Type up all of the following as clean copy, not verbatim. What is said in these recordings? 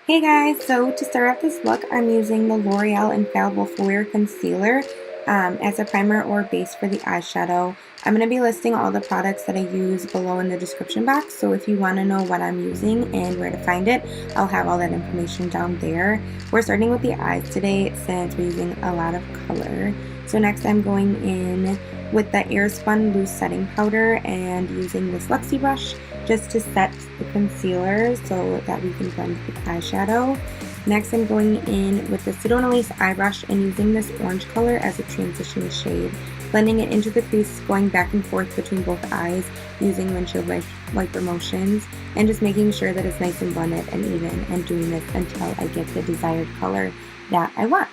Hey guys, so to start off this look, I'm using the L'Oreal Infallible Full Wear Concealer as a primer or base for the eyeshadow. I'm going to be listing all the products that I use below in the description box, so if you want to know what I'm using and where to find it, I'll have all that information down there. We're starting with the eyes today since we're using a lot of color. So next I'm going in with the Airspun Loose Setting Powder and using this Luxie brush just to set the concealer so that we can blend the eyeshadow. Next I'm going in with the Sedona Lace eye brush and using this orange color as a transition shade, blending it into the crease, going back and forth between both eyes using windshield wiper motions, and just making sure that it's nice and blended and even, and doing this until I get the desired color that I want.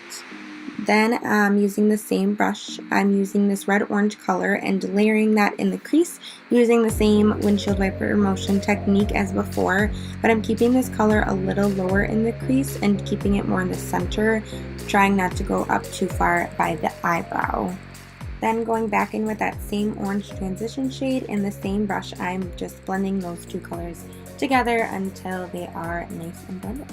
Then using the same brush, I'm using this red-orange color and layering that in the crease using the same windshield wiper motion technique as before, but I'm keeping this color a little lower in the crease and keeping it more in the center, trying not to go up too far by the eyebrow. Then going back in with that same orange transition shade in the same brush, I'm just blending those two colors together until they are nice and blended.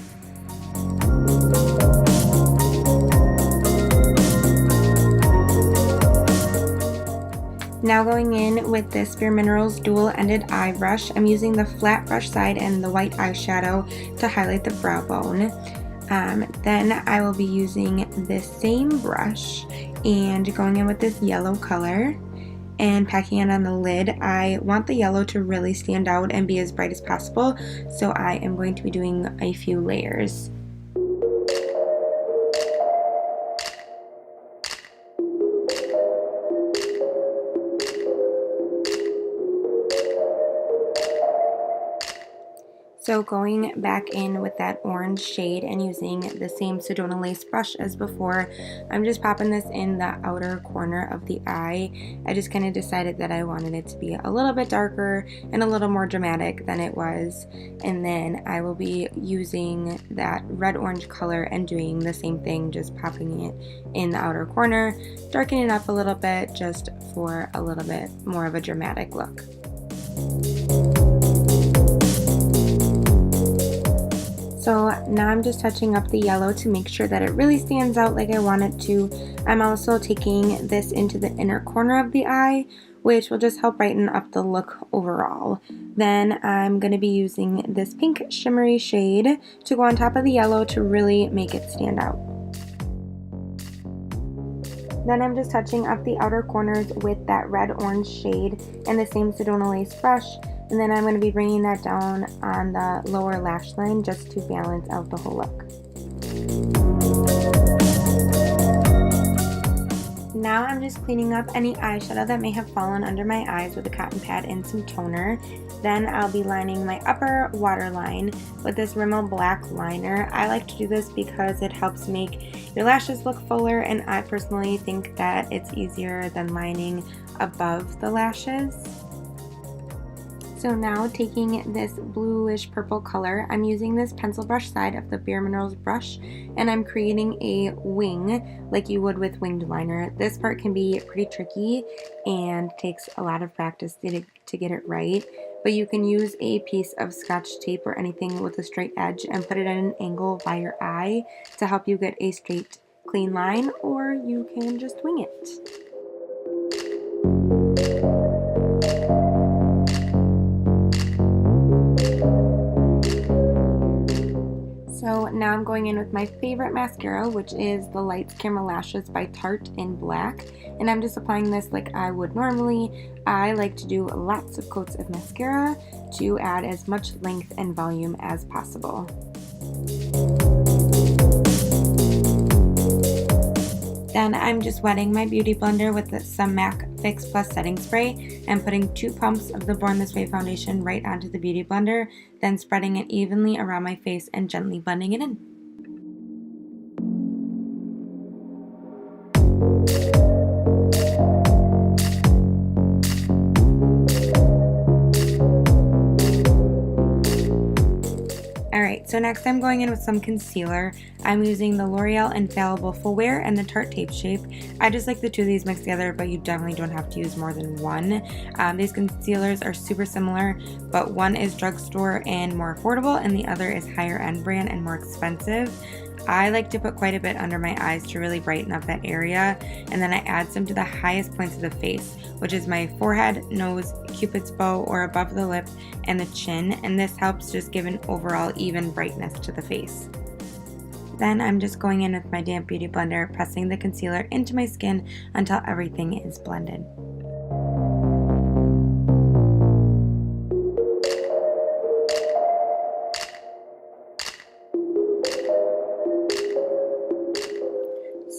Now going in with this Bare Minerals dual-ended eye brush, I'm using the flat brush side and the white eyeshadow to highlight the brow bone. Then I will be using this same brush and going in with this yellow color and packing it on the lid. I want the yellow to really stand out and be as bright as possible, so I am going to be doing a few layers. So going back in with that orange shade and using the same Sedona Lace brush as before, I'm just popping this in the outer corner of the eye. I just kind of decided that I wanted it to be a little bit darker and a little more dramatic than it was. And then I will be using that red-orange color and doing the same thing, just popping it in the outer corner, darkening it up a little bit just for a little bit more of a dramatic look. So now I'm just touching up the yellow to make sure that it really stands out like I want it to. I'm also taking this into the inner corner of the eye, which will just help brighten up the look overall. Then I'm going to be using this pink shimmery shade to go on top of the yellow to really make it stand out. Then I'm just touching up the outer corners with that red-orange shade and the same Sedona Lace brush. And then I'm going to be bringing that down on the lower lash line just to balance out the whole look. Now I'm just cleaning up any eyeshadow that may have fallen under my eyes with a cotton pad and some toner. Then I'll be lining my upper waterline with this Rimmel Black liner. I like to do this because it helps make your lashes look fuller, and I personally think that it's easier than lining above the lashes. So now taking this bluish purple color, I'm using this pencil brush side of the Bare Minerals brush and I'm creating a wing like you would with winged liner. This part can be pretty tricky and takes a lot of practice to get it right, but you can use a piece of Scotch tape or anything with a straight edge and put it at an angle by your eye to help you get a straight, clean line, or you can just wing it. So now I'm going in with my favorite mascara, which is the Lights Camera Lashes by Tarte in black. And I'm just applying this like I would normally. I like to do lots of coats of mascara to add as much length and volume as possible. Then I'm just wetting my beauty blender with some MAC Fix Plus setting spray and putting 2 pumps of the Born This Way foundation right onto the beauty blender, then spreading it evenly around my face and gently blending it in. Alright, So next I'm going in with some concealer. I'm using the L'Oreal Infallible Full Wear and the Tarte Tape Shape. I just like the two of these mixed together, but you definitely don't have to use more than one. These concealers are super similar, but one is drugstore and more affordable, and the other is higher end brand and more expensive. I like to put quite a bit under my eyes to really brighten up that area, and then I add some to the highest points of the face, which is my forehead, nose, cupid's bow, or above the lip, and the chin, and this helps just give an overall even brightness to the face. Then I'm just going in with my damp beauty blender, pressing the concealer into my skin until everything is blended.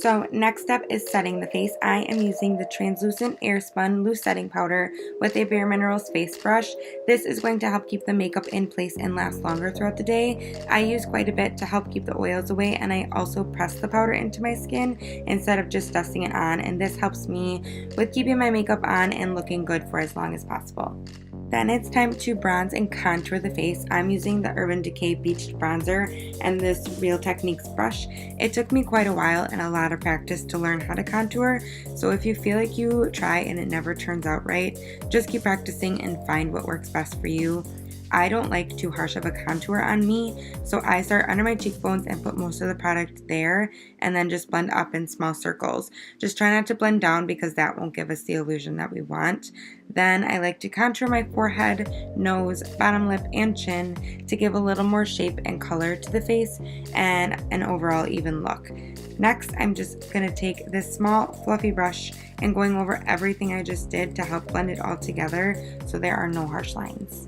So next step is setting the face. I am using the translucent Airspun loose setting powder with a Bare Minerals face brush. This is going to help keep the makeup in place and last longer throughout the day. I use quite a bit to help keep the oils away, and I also press the powder into my skin instead of just dusting it on, and this helps me with keeping my makeup on and looking good for as long as possible. Then it's time to bronze and contour the face. I'm using the Urban Decay Beached Bronzer and this Real Techniques brush. It took me quite a while and a lot of practice to learn how to contour, so if you feel like you try and it never turns out right, just keep practicing and find what works best for you. I don't like too harsh of a contour on me, so I start under my cheekbones and put most of the product there and then just blend up in small circles. Just try not to blend down because that won't give us the illusion that we want. Then I like to contour my forehead, nose, bottom lip, and chin to give a little more shape and color to the face and an overall even look. Next, I'm just going to take this small fluffy brush and going over everything I just did to help blend it all together so there are no harsh lines.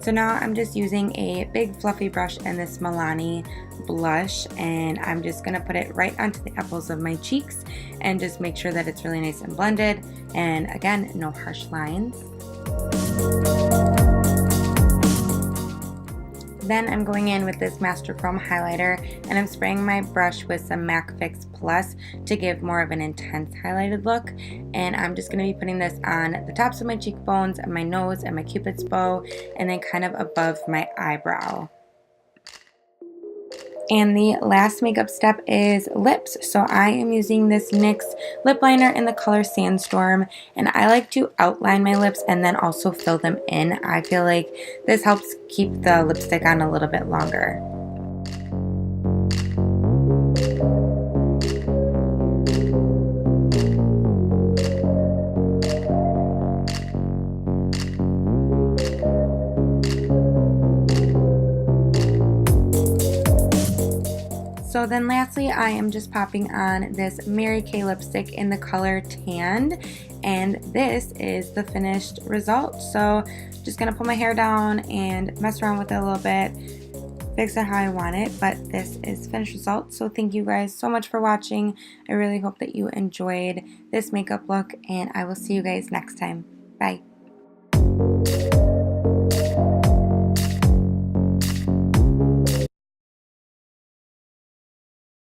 So now I'm just using a big fluffy brush and this Milani blush, and I'm just going to put it right onto the apples of my cheeks and just make sure that it's really nice and blended, and again, no harsh lines. Then I'm going in with this Master Chrome highlighter, and I'm spraying my brush with some MAC Fix Plus to give more of an intense highlighted look. And I'm just going to be putting this on the tops of my cheekbones and my nose and my cupid's bow, and then kind of above my eyebrow. And the last makeup step is lips. So I am using this NYX lip liner in the color Sandstorm, and I like to outline my lips and then also fill them in. I feel like this helps keep the lipstick on a little bit longer. So then lastly, I am just popping on this Mary Kay lipstick in the color Tanned, and this is the finished result. So just gonna pull my hair down and mess around with it a little bit, fix it how I want it, but this is finished result. So thank you guys so much for watching. I really hope that you enjoyed this makeup look, and I will see you guys next time. Bye.